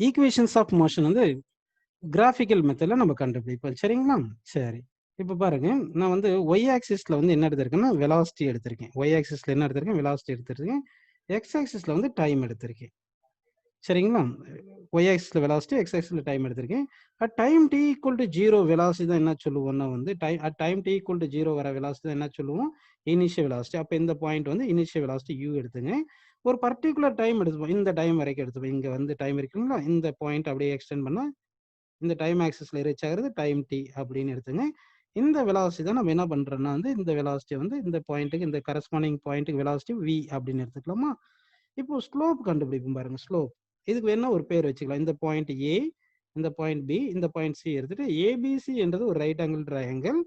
Equations of motion வந்து graphical மெத்தட்ல நம்ம கண்டுபிடிப்போம். சரிங்களா? சரி. இப்ப பாருங்க, நான் வந்து ஒய் ஆக்சிஸ்ல வந்து என்ன எடுத்திருக்கேன்னா வெலாசிட்டி எடுத்திருக்கேன். ஒய் ஆக்சிஸ்ல என்ன எடுத்திருக்கேன்? வெலாசிட்டி எடுத்திருக்கேன். எக்ஸ் ஆக்சிஸ்ல வந்து டைம் எடுத்திருக்கேன். சரிங்களா? ஒய் ஆக்சிஸ்ல வெலாசிட்டி, எக்ஸ் ஆக்சிஸ்ல டைம் எடுத்திருக்கேன். At time t equal to 0 velocity தான் என்ன சொல்லுவோம்னா வந்து at time t equal to 0 வர வெலாசிட்டி தான் என்ன சொல்லுவோம்? Initial velocity. அப்ப இந்த பாயிண்ட் வந்து இனிஷியல் வெலாசிட்டி u எடுத்துங்க. ஒரு பர்ட்டிகுலர் டைம் எடுத்துப்போம். இந்த டைம் வரைக்கும் எடுத்துப்போம். இங்க வந்து டைம் இருக்குங்களா? இந்த பாயிண்ட் அப்படியே எக்ஸ்டெண்ட் பண்ணா இந்த டைம் ஆக்சிஸ்ல ரீச் ஆகுறது டைம் t அப்படின்னு எடுத்துங்க. இந்த வெலாசிட்டி தான் நம்ம என்ன பண்றோம்னா வந்து இந்த வெலாசிட்டி வந்து இந்த பாயிண்ட்டுக்கு இந்த கரஸ்பாண்டிங் பாயிண்ட்டுக்கு வெலாசிட்டி v அப்படின்னு எடுத்துக்கலாமா? இப்போ ஸ்லோப் கண்டுபிடிப்போம் பாருங்க. ஸ்லோப் இதுக்கு வேணா ஒரு பேர் வச்சுக்கலாம். இந்த பாயிண்ட் A, இந்த பாயிண்ட் B, இந்த பாயிண்ட் C எடுத்துட்டு ABC என்றது ஒரு ரைட் ஆங்கிள் ட்ரையாங்கிள்.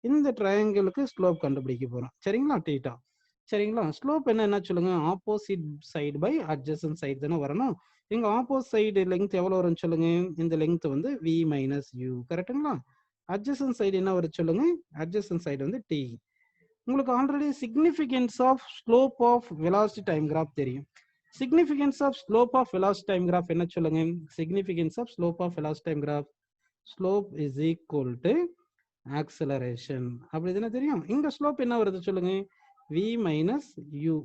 இந்த ட்ரையாங்கிளுக்கு ஸ்லோப் கண்டுபிடிக்க போறோம். சரிங்களா? தீட்டா. சரிங்களா? ஸ்லோப் என்ன சொல்லுங்க? Opposite side by adjacent side தானே வரணும். இங்க ஆப்போசிட் சைடு லெங்த் எவ்வளவு வரும்னு சொல்லுங்க? இந்த லெங்த் வந்து v மைனஸ் u. கரெக்ட்டுங்களா? அட்ஜசன்ட் சைடு என்ன வரும் சொல்லுங்க? அட்ஜசன்ட் சைடு வந்து t. உங்களுக்கு already significance of slope of velocity time graph தெரியும். Significance of slope of velocity time graph என்ன சொல்லுங்க? Significance of slope of velocity time graph slope is equal to acceleration. அப்படி தானே தெரியும். இங்க ஸ்லோப் என்ன வருது சொல்லுங்க? v minus u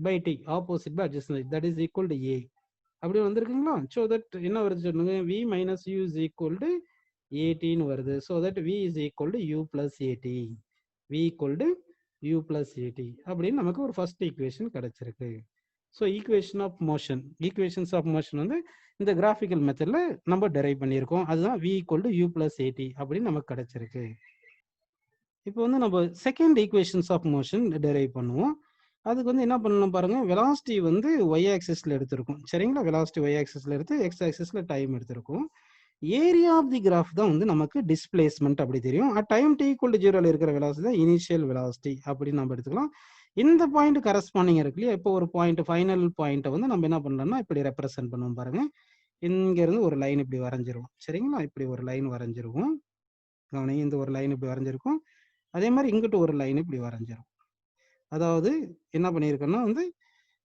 by t opposite by adjacent that is equal to a. அப்படி வந்திருக்குங்களா? ஸோ தட் என்ன வருது சொல்லுங்க? v minus u is equal to at ன்னு வருது. So that v is equal to u plus at. v equal to u plus at அப்படின்னு நமக்கு ஒரு first equation கிடைச்சிருக்கு. So equation of motion, equations of motion வந்து இந்த graphical மெத்தட்ல நம்ம டெரைவ் பண்ணியிருக்கோம். அதுதான் v equal to u plus at அப்படின்னு நமக்கு கிடைச்சிருக்கு. இப்போ வந்து நம்ம second equations of motion derive பண்ணுவோம். அதுக்கு வந்து என்ன பண்ணணும் பாருங்க, வெலாசிட்டி வந்து ஒய் ஆக்சிஸ்ல எடுத்திருக்கும். சரிங்களா? வெலாசிட்டி ஒய் ஆக்சிஸ்ல எடுத்து எக்ஸ் ஆக்சிஸ்ல டைம் எடுத்திருக்கும். ஏரியா ஆஃப் தி கிராஃப் தான் வந்து நமக்கு டிஸ்பிளேஸ்மெண்ட் அப்படி தெரியும். At time t equal to 0ல இருக்கிற வெலாசிட்டி தான் இனிஷியல் வெலாசிட்டி அப்படின்னு நம்ம எடுத்துக்கலாம். இந்த பாயிண்ட் கரஸ்பாண்டிங் இருக்கு இல்லையா? இப்போ ஒரு பாயிண்ட் ஃபைனல் பாயிண்ட்டை வந்து நம்ம என்ன பண்ணலாம்னா இப்படி ரெப்ரசென்ட் பண்ணுவோம் பாருங்க. இங்க இருந்து ஒரு லைன் இப்படி வரைஞ்சிருவோம். சரிங்களா? இப்படி ஒரு லைன் வரைஞ்சிருவோம். கவனிங்க, இந்த ஒரு லைன் இப்படி வரைஞ்சிருக்கும். அதே மாதிரி இங்கிட்டு ஒரு லைன் இப்படி வரைஞ்சிரும். அதாவது என்ன பண்ணியிருக்கோம்னா வந்து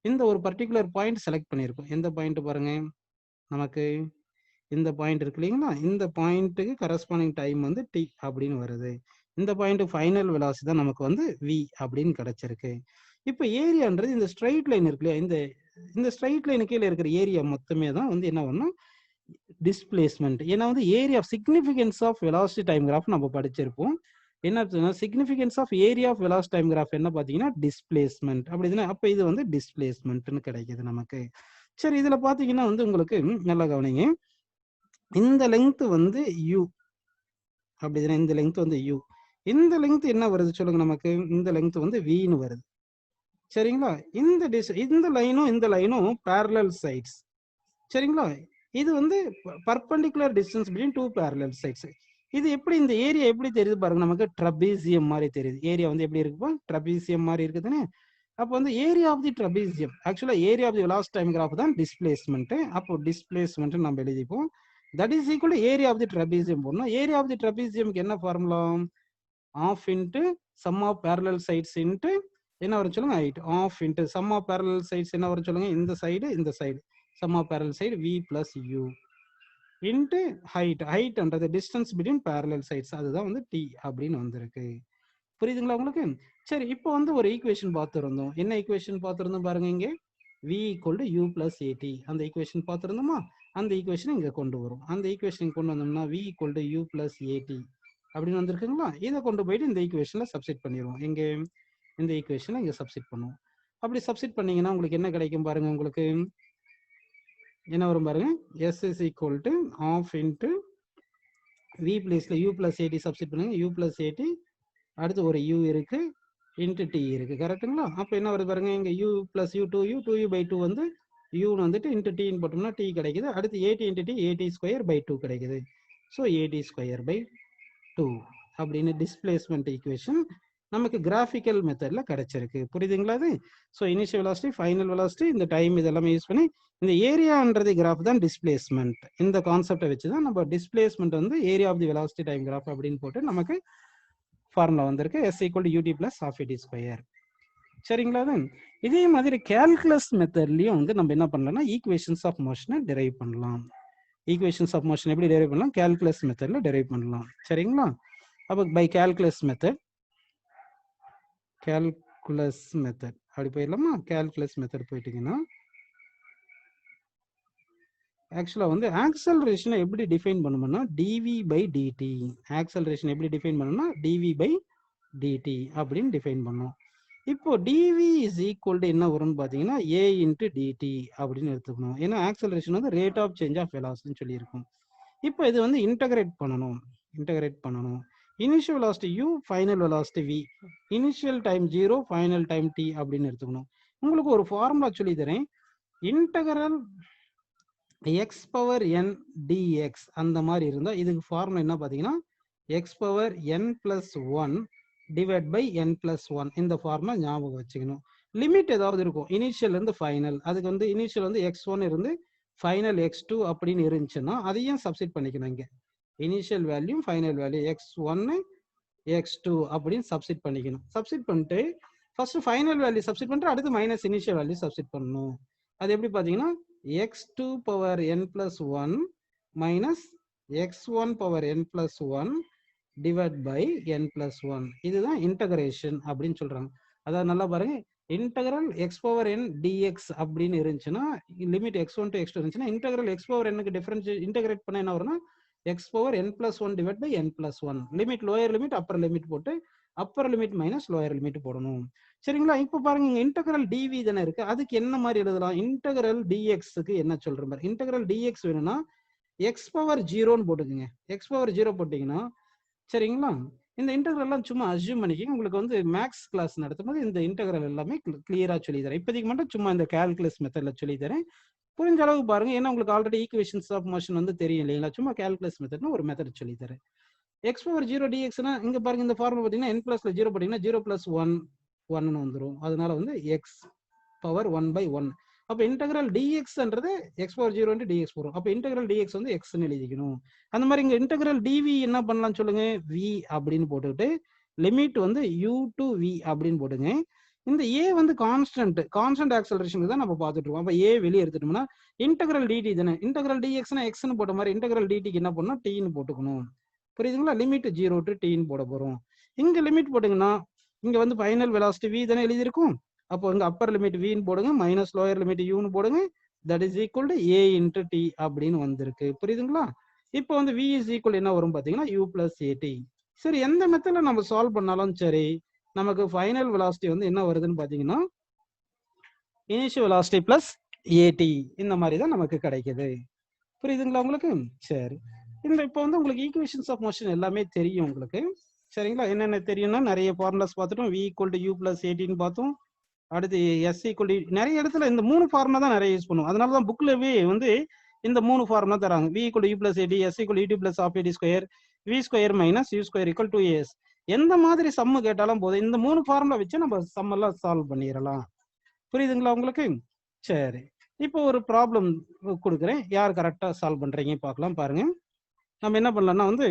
இந்த ஒரு பர்டிகுலர் பாயிண்ட் செலக்ட் பண்ணியிருக்கோம். எந்த பாயிண்ட் பாருங்க, நமக்கு இந்த பாயிண்ட் இருக்கு இல்லைங்களா? இந்த பாயிண்ட்டுக்கு கரஸ்பாண்டிங் டைம் வந்து t அப்படின்னு வருது. இந்த பாயிண்ட் ஃபைனல் வெலாசிட்டி தான் நமக்கு வந்து v அப்படின்னு கிடைச்சிருக்கு. இப்போ ஏரியான்றது இந்த ஸ்ட்ரைட் லைன் இருக்கு இல்லையா? இந்த ஸ்ட்ரைட் லைன் கீழே இருக்கிற ஏரியா மொத்தமே தான் வந்து என்ன பண்ணணும்? டிஸ்பிளேஸ்மெண்ட். ஏன்னா வந்து area significance of velocity time graph நம்ம படிச்சிருப்போம். என்ன significance of area of velocity time graph என்ன பார்த்தீங்கன்னா டிஸ்பிளேஸ்மெண்ட். அப்படின்னா அப்போ இது வந்து டிஸ்பிளேஸ்மெண்ட்னு கிடைக்குது நமக்கு. சரி, இதுல பாத்தீங்கன்னா வந்து உங்களுக்கு நல்லா கவனிங்க, இந்த லெங்த் வந்து u அப்படிதானே? இந்த லெங்த் வந்து u. இந்த லெங்த் என்ன வருது சொல்லுங்க நமக்கு? இந்த லெங்த் வந்து v ன்னு வருது. சரிங்களா? இந்த லைனும் parallel sides. சரிங்களா? இது வந்து perpendicular distance between two parallel sides. இது எப்படி இந்த ஏரியா எப்படி தெரியுது பாருங்க, நமக்கு ட்ரபீசியம் மாதிரி தெரியுது. ஏரியா வந்து எப்படி இருக்குப்பா? ட்ரபீசியம் மாதிரி இருக்குதுன்னு. அப்போ வந்து ஏரியா ஆஃப் தி ட்ரபீசியம், ஆக்சுவலா area of the velocity time graph தான் டிஸ்பிளேஸ்மெண்ட். அப்போ டிஸ்பிளேஸ்மெண்ட் நம்ம எழுதிப்போம். That is equal to area of the trapezium போடணும். ஏரியா ஆஃப் தி ட்ரபீசியம்க்கு என்ன formula? Half into sum of parallel sides into என்ன வரும் சொல்லுங்க? Height. Half into sum of parallel sides என்ன வரும் சொல்லுங்க? இந்த side sum of parallel side v plus u into height. ஹைட்ன்றது டிஸ்டன்ஸ் பிட்வீன் பேரலல் சைட்ஸ், அதுதான் வந்து t அப்படின்னு வந்திருக்கு. புரியுதுங்களா உங்களுக்கு? சரி, இப்போ வந்து ஒரு ஈக்குவேஷன் பார்த்துருந்தோம். என்ன ஈக்குவேஷன் பார்த்துருந்தோம் பாருங்க, இங்கே v equal to u plus at. அந்த ஈக்குவேஷன் பார்த்துருந்தோமா? அந்த ஈக்குவேஷன் இங்க கொண்டு வரும். அந்த ஈக்குவேஷன் கொண்டு வந்தோம்னா v equal to u plus at அப்படின்னு வந்திருக்குங்களா? இதை கொண்டு போயிட்டு இந்த ஈக்குவேஷன்ல சப்ஸ்டிட் பண்ணிடுவோம். எங்க இந்த ஈக்குவேஷன்ல இங்க சப்ஸ்டிட் பண்ணுவோம். அப்படி சப்ஸ்டிட் பண்ணீங்கன்னா உங்களுக்கு என்ன கிடைக்கும் பாருங்க? உங்களுக்கு என்ன வரும் பாருங்க? s is equal to half into v பிளேஸ்ல u பிளஸ் at சப்ஸ்டிட் பண்ணுங்க. u பிளஸ் at அடுத்து ஒரு u இருக்கு இன்ட்டு t இருக்கு. கரெக்டுங்களா? அப்போ என்ன வருது பாருங்க, இங்க u plus u 2u by 2 வந்து u வந்துட்டு இன்ட்டு t போட்டோம்னா t கிடைக்குது. அடுத்து at into t at square by 2 கிடைக்குது. ஸோ at ஸ்கொயர் பை 2 அப்படின்னு டிஸ்பிளேஸ்மெண்ட் ஈக்குவேஷன் நமக்கு கிராஃபிக்கல் மெத்தட்ல கிடைச்சிருக்கு. புரியுதுங்களா? அது so initial velocity, final velocity, இந்த டைம் இதெல்லாமே யூஸ் பண்ணி இந்த ஏரியான்றது கிராஃப் தான் டிஸ்பிளேஸ்மெண்ட். இந்த கான்செப்டை வச்சு தான் நம்ம டிஸ்பிளேஸ்மெண்ட் வந்து area of the velocity time graph அப்படின்னு போட்டு நமக்கு ஃபார்முலா வந்திருக்கு. s equal to ut plus half at square. சரிங்களா? இதே மாதிரி கால்குலஸ் மெத்தட்லயும் வந்து நம்ம என்ன பண்ணலாம்னா ஈக்குவேஷன்ஸ் ஆஃப் மோஷனை டெரைவ் பண்ணலாம். ஈக்குவேஷன்ஸ் ஆஃப் மோஷன் எப்படி டெரைவ் பண்ணலாம்? கால்குலஸ் மெத்தட்ல டெரைவ் பண்ணலாம். சரிங்களா? அப்போ பை கால்குலஸ் மெத்தட் அப்படி போயிடலாமா? கால்குலஸ் மெத்தட் போயிட்டீங்கன்னா ஆக்சுவலா வந்து ஆக்சலரேஷனை எப்படி டிஃபைன் பண்ணணும்னா டிவி பை டிடி. ஆக்சலரேஷன் எப்படி டிஃபைன் பண்ணணும்னா டிவி பை டிடி அப்படின்னு டிஃபைன் பண்ணோம். இப்போ டிவி இஸ் ஈக்குவல் டு என்ன வரும்னு பார்த்தீங்கன்னா ஏ இன்ட்டு டிடி அப்படின்னு எடுத்துக்கணும். ஏன்னா ஆக்சலரேஷன் வந்து ரேட் ஆஃப் சேஞ்ச் ஆஃப் வெலாசிட்டின்னு சொல்லியிருக்கும். இப்போ இது வந்து இன்டகிரேட் பண்ணணும். Initial velocity u, final velocity v. Initial time 0, final time t அப்படின்னு எடுத்துக்கணும். உங்களுக்கு ஒரு ஃபார்முலா சொல்லி தரேன். Integral x power n dx அந்த மாதிரி இருந்தா இதுக்கு ஃபார்முலா என்ன பார்த்தீங்கன்னா x power n plus 1 divide by n plus 1. இந்த ஃபார்முலா ஞாபகம் வச்சுக்கணும். லிமிட் ஏதாவது இருக்கும் இனிஷியல் இருந்து ஃபைனல். அதுக்கு வந்து இனிஷியல் வந்து x1 இருந்து ஃபைனல் x2 அப்படின்னு இருந்துச்சுன்னா அதையும் சப்ஸ்டிட் பண்ணிக்கணும். இங்க initial value final value x1 x2 அப்படின்னு சப்ஸ்டிட் பண்ணிக்கணும். சப்ஸ்டிட் பண்ணிட்டு ஃபர்ஸ்ட் ஃபைனல் வேல்யூ சப்ஸ்டிட் பண்ணிட்டு அடுத்து மைனஸ் இனிஷியல் வேல்யூ சப்ஸ்டிட் பண்ணணும். அது எப்படி பார்த்தீங்கன்னா x2 power n plus 1 minus x1 power n plus 1 divide by n plus 1. இதுதான் இன்டகிரேஷன் அப்படின்னு சொல்றாங்க. அதாவது நல்லா பாருங்க, integral X power n dx அப்படின்னு இருந்துச்சுன்னா லிமிட் x1 டு x2 இருந்துச்சுன்னா இன்டகரல் எக்ஸ் பவர் n க்கு டிஃபரன்ஸ் இன்டகிரேட் பண்ண என்ன வரும்னா X power n plus 1 divide by n plus 1. Limit lower limit upper limit போட்டு upper limit minus lower limit போடணும். சரிங்களா? இப்போ பாருங்க இன்டகரல் டிவி தானே இருக்கு. அதுக்கு என்ன மாதிரி எழுதலாம்? இன்டகரல் டிஎக்ஸுக்கு என்ன சொல்ற மாதிரி இன்டகரல் டிஎக்ஸ் வேணும்னா எக்ஸ் பவர் 0ன்னு போட்டுக்குங்க. எக்ஸ் பவர் 0 போட்டீங்கன்னா சரிங்களா, இந்த இன்டெகிரல் எல்லாம் சும்மா அஸ்யூம் பண்ணிக்கிங்க. உங்களுக்கு வந்து மேக்ஸ் கிளாஸ் நடத்தும் போது இந்த இன்டெகிரல் எல்லாமே கிளியரா சொல்லி தரேன். இப்போதைக்கு மட்டும் சும்மா இந்த கால்குலஸ் மெத்தட்ல சொல்லி தரேன். புரிஞ்ச அளவுக்கு பாருங்க. ஏன்னா உங்களுக்கு ஆல்ரெடி ஈக்குவேஷன்ஸ் ஆஃப் மோஷன் வந்து தெரியும் இல்லைங்களா? சும்மா கால்குலஸ் மெத்தட்னு ஒரு மெத்தட் சொல்லி தரேன். எக்ஸ் பவர் 0 டிஎக்ஸ்னா இங்க பாருங்க இந்த ஃபார்முலா பார்த்தீங்கன்னா n பிளஸ்ல 0 போட்டீங்கன்னா 0 பிளஸ் 1 1ன்னு வந்துடும். அதனால வந்து எக்ஸ் பவர் 1 பை 1. அப்போ இன்டெகிரல் டிஎக்ஸ்ன்றது எக்ஸ் பவர் 0 இன்ட்டு டிஎக்ஸ் வரும். அப்போ இன்டெகிரல் டிஎக்ஸ் வந்து எக்ஸ்ன்னு எழுதிக்கணும். அந்த மாதிரி இங்க இன்டெகிரல் டிவி என்ன பண்ணலாம் சொல்லுங்க? வி அப்படின்னு போட்டுக்கிட்டு லிமிட் வந்து u டு v அப்படின்னு போட்டுங்க. இந்த a வந்து கான்ஸ்டன்ட் ஆக்சலரேஷனுக்கு தான் நம்ம பார்த்துட்டு இருக்கோம். அப்போ a வெளியே எடுத்துட்டோம்னா இன்டெகிரல் டிடி தானே. இன்டெகிரல் டிஎக்ஸ்னா எக்ஸ்ன்னு போட்ட மாதிரி இன்டெகிரல் டிடிக்கு என்ன பண்ணணும்? டீன்னு போட்டுக்கணும். புரியுதுங்களா? லிமிட் 0 டு டீன்னு போட போறோம். இங்க லிமிட் போட்டீங்கன்னா இங்க வந்து ஃபைனல் வெலாசிட்டி v தானே எழுதியிருக்கும். அப்போ இங்க அப்பர் லிமிட் வின்னு போடுங்க, மைனஸ் லோயர் லிமிட் யூன்னு போடுங்க. That is equal to a into t அப்படின்னு வந்திருக்கு. புரியுதுங்களா? இப்போ வந்து v இஸ் ஈக்குவல் என்ன வரும் பார்த்தீங்கன்னா u பிளஸ் ஏடி. சரி, எந்த மெத்தட்ல நம்ம சால்வ் பண்ணாலும் சரி நமக்கு ஃபைனல் வெலாசிட்டி வந்து என்ன வருதுன்னு பார்த்தீங்கன்னா இனிஷியல் வெலாசிட்டி பிளஸ் ஏடி இந்த மாதிரி தான் நமக்கு கிடைக்குது. புரியுதுங்களா உங்களுக்கு? சரி, இந்த இப்போ வந்து உங்களுக்கு ஈக்குவேஷன்ஸ் ஆஃப் மோஷன் எல்லாமே தெரியும் உங்களுக்கு. சரிங்களா? என்னென்ன தெரியும்னா நிறைய ஃபார்முலாஸ் பார்த்துட்டோம். v equal to u plus ஏடின்னு பார்த்தோம். அடுத்து எஸ் ஈக்குவல் நிறைய இடத்துல இந்த 3 ஃபார்முலா தான் நிறைய யூஸ் பண்ணுவோம். அதனால தான் புக்லவே வந்து இந்த 3 ஃபார்முலா தராங்க. v equal to u plus a t, s equal to plus half a t square, v square minus u square equal to a s. எந்த மாதிரி சம்மு கேட்டாலும் போதும் இந்த 3 ஃபார்முலா வச்சு நம்ம சம் எல்லாம் சால்வ் பண்ணிடலாம். புரியுதுங்களா உங்களுக்கு? சரி, இப்போ ஒரு ப்ராப்ளம் கொடுக்குறேன். யார் கரெக்டாக சால்வ் பண்றீங்க பார்க்கலாம். பாருங்க, நம்ம என்ன பண்ணலாம்னா வந்து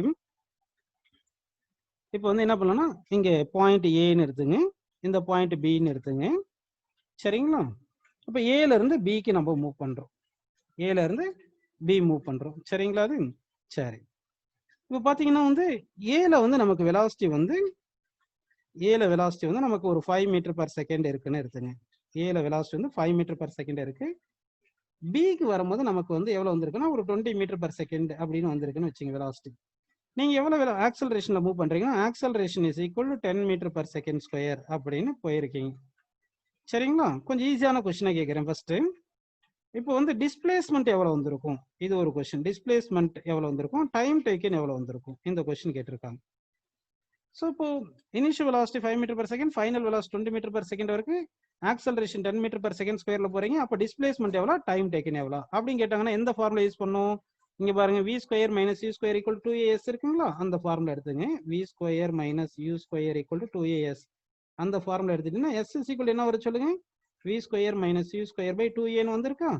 இப்போ வந்து என்ன பண்ணலாம்னா இங்கே பாயிண்ட் ஏன்னு எடுத்துங்க, இந்த பாயிண்ட் பின்னு எடுத்துங்க. சரிங்களா? இப்போ ஏல இருந்து பிக்கு நம்ம மூவ் பண்றோம். ஏல இருந்து பி மூவ் பண்றோம். சரிங்களா? அது சரி. இப்போ பாத்தீங்கன்னா வந்து ஏல வந்து நமக்கு வெலாசிட்டி வந்து நமக்கு ஒரு 5 மீட்டர் பர் செகண்ட் இருக்குன்னு எடுத்துங்க. ஏல வெலாசிட்டி வந்து 5 மீட்டர் பர் செகண்ட் இருக்கு. பிக்கு வரும்போது நமக்கு வந்து எவ்வளவு வந்திருக்குன்னா ஒரு 20 மீட்டர் பர் செகண்ட் அப்படின்னு வந்திருக்குன்னு வச்சுங்க வெலாசிட்டி. நீங்க எவ்வளவு ஆக்சலரேஷன்ல மூவ் பண்றீங்கன்னா acceleration is equal to 10 metre per second square அப்படின்னு போயிருக்கீங்க. சரிங்களா? கொஞ்சம் ஈஸியான கொஸ்டினை கேட்கிறேன். ஃபர்ஸ்ட் இப்போ வந்து டிஸ்பிளேஸ்மெண்ட் எவ்வளவு வந்திருக்கும்? இது ஒரு கொஸ்டின். டிஸ்பிளேஸ்மெண்ட் எவ்வளவு வந்திருக்கும், டைம் டேக்கன் எவ்வளவு வந்திருக்கும், இந்த கொஸ்டின் கேட்டிருக்காங்க. ஸோ இப்போ initial velocity 5 metre per second, final velocity 20 metre per second வரைக்கும், ஆக்சலரேஷன் 10 மீட்டர் பர் செகண்ட் ஸ்கொயர்ல போறீங்க. அப்போ டிஸ்பிளேஸ்மெண்ட் எவ்வளோ, டைம் டேக்கன் எவ்வளோ அப்படின்னு கேட்டாங்கன்னா எந்த ஃபார்முலா யூஸ் பண்ணும்? இங்க பாருங்க, v square minus u square equal 2as இருக்குங்களா? அந்த ஃபார்முலா எடுத்துங்க. V square minus u square equal to 2as. அந்த ஃபார்முலா எடுத்துட்டீங்கன்னா எஸ் இஸ் ஈக்குவல் என்ன வரும் சொல்லுங்க? V square minus u square by 2a வந்திருக்கா?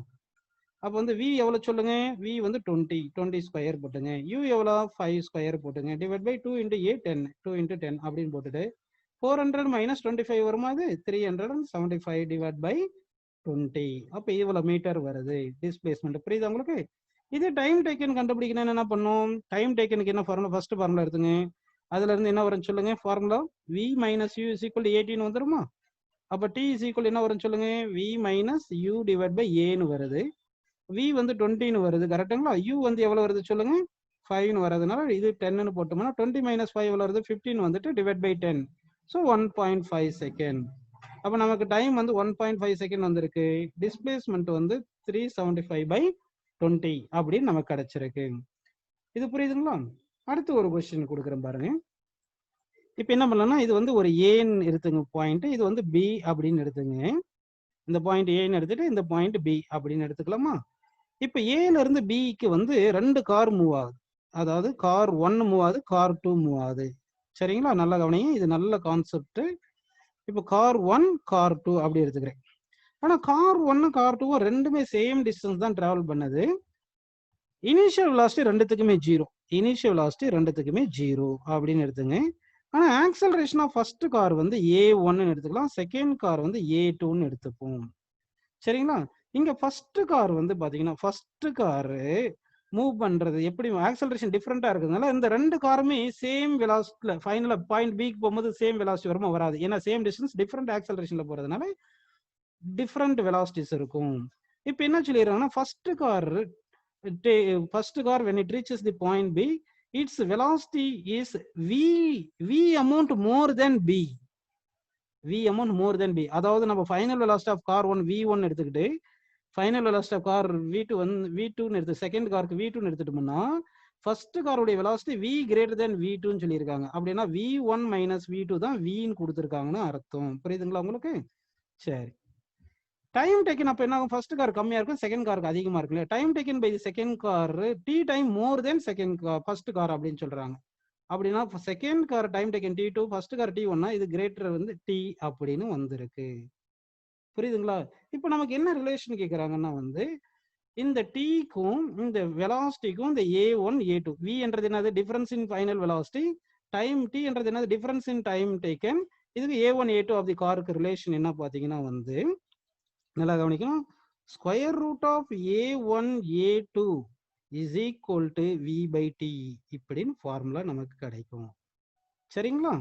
அப்போ வந்து v எவ்வளவு சொல்லுங்க? v வந்து 20 ஸ்கொயர் போட்டுங்க. u எவ்வளோ? 5 ஸ்கொயர் போட்டுங்க. Divide by 2 into a 10, 2 into 10 அப்படின்னு போட்டுட்டு 400 minus 25 வருமா அது 375 divided by 20. அப்ப இவ்வளவு மீட்டர் வருது டிஸ்பிளேஸ்மெண்ட். புரியுது உங்களுக்கு? இது டைம் டேக்கன் கண்டுபிடிக்கணும். என்ன பண்ணும்? டைம் டேக்கனுக்கு என்ன ஃபார்முலா? ஃபர்ஸ்ட் ஃபார்முலா எடுத்துங்க. அதுல இருந்து என்ன வரும் சொல்லுங்க? Formula v minus u is equal to 18 வந்துருமா? அப்ப t is equal என்ன வரும் சொல்லுங்க? v minus u divided by a ன்னு வருது. v வந்து 20 ன்னு வருது. கரெக்ட்டுங்களா? u வந்து எவ்வளவு வருது சொல்லுங்க? 5 ன்னு வரதுனால இது 10 ன்னு போட்டோம்னா 20 minus 5 எவ்வளவு வருது? 15 வந்துட்டு divide by 10. So 1.5 second. அப்ப நமக்கு டைம் வந்து 1.5 செகண்ட் வந்திருக்கு. டிஸ்பிளேஸ்மெண்ட் வந்து 375 by 20 அப்படின்னு நமக்கு கிடைச்சிருக்கு. இது புரியுதுங்களா? அடுத்து ஒரு கொஸ்டின் கொடுக்குறேன் பாருங்க. இப்ப என்ன பண்ணலாம்னா இது வந்து ஒரு ஏன்னு எடுத்துங்க பாயிண்ட், இது வந்து பி அப்படின்னு எடுத்துங்க. இந்த பாயிண்ட் ஏன்னு எடுத்துட்டு இந்த பாயிண்ட் பி அப்படின்னு எடுத்துக்கலாமா? இப்ப ஏல இருந்து பிக்கு வந்து 2 கார் மூவ் ஆகுது. அதாவது கார் 1 மூவ் ஆகுது, கார் 2 மூவ் ஆகுது. சரிங்களா? நல்ல கவனிங்க, இது நல்ல கான்செப்ட். இப்ப கார் 1 கார் 2 அப்படி எடுத்துக்கிறேன். ஆனா கார் 1 கார் 2 ரெண்டுமே சேம் டிஸ்டன்ஸ் தான் டிராவல் பண்ணுது. இனிஷியல் வெலாசிட்டி ரெண்டுத்துக்குமே 0. இனிஷியல் வெலாசிட்டி ரெண்டுத்துக்குமே 0 அப்படின்னு எடுத்துங்க. ஆனா ஆக்சலரேஷன் ஆஃப் ஃபர்ஸ்ட் கார் வந்து a1 எடுத்துக்கலாம், செகண்ட் கார் வந்து a2 எடுத்துப்போம். சரிங்களா? இங்க ஃபர்ஸ்ட் கார் வந்து பாத்தீங்கன்னா ஃபர்ஸ்ட் கார் மூவ் பண்றது எப்படி ஆக்சலரேஷன் டிஃபரெண்டா இருக்கிறதுனால இந்த ரெண்டு காருமே சேம் வெலாசிட்டில ஃபைனலா பாயிண்ட் பிக்கு போகும்போது சேம் வெலாசிட்டி வருமா? வராது. ஏன்னா சேம் டிஸ்டன்ஸ் டிஃபரெண்ட் ஆக்சலரேஷன்ல போறதுனால டிஃபரெண்ட் வெலாசிட்டிஸ் இருக்கும். இப்போ என்ன சொல்லிடுறாங்கன்னா first car when it reaches the point B, its velocity is v amount more than b. v amount more than b. அதாவது நம்ம final velocity of car 1 v1 எடுத்துக்கிட்டு final velocity of car v2 v2 எடுத்து second காருக்கு v2 எடுத்துட்டோம்னா first காரோட velocity v greater than v2 ன்னு சொல்லியிருக்காங்க. அப்படின்னா v1 மைனஸ் v2 தான் v ன்னு கொடுத்துருக்காங்கன்னு அர்த்தம். புரியுதுங்களா உங்களுக்கு? சரி. டைம் டேக்கன் அப்ப என்ன ஆகும்? ஃபர்ஸ்ட் கார் கம்மியா இருக்கும், செகண்ட் காருக்கு அதிகமா இருக்கு. Time taken by second car T time more than second car first car அப்படின்னு சொல்றாங்க. அப்படின்னா second car time taken t2, first car t1னா இது கிரேட்டர் வந்து t அப்படின்னு வந்திருக்கு. புரியுதுங்களா? இப்போ நமக்கு என்ன ரிலேஷன் கேக்குறாங்கன்னா வந்து இந்த t-க்கும் இந்த வெலாசிட்டிக்கும் இந்த a1 a2 v என்றது என்னது? டிஃபரன்ஸ் இன் ஃபைனல் வெலாசிட்டி. டைம் t என்றது என்னது? Difference in time taken. இதுக்கு a1 a2 ஆஃப் தி காருக்கு ரிலேஷன் என்ன பாத்தீங்கன்னா வந்து நல்லா கவனிக்கணும். Square root of a1 a2 is equal to v by t இப்படின்னு ஃபார்முலா நமக்கு கிடைக்கும். சரிங்களா?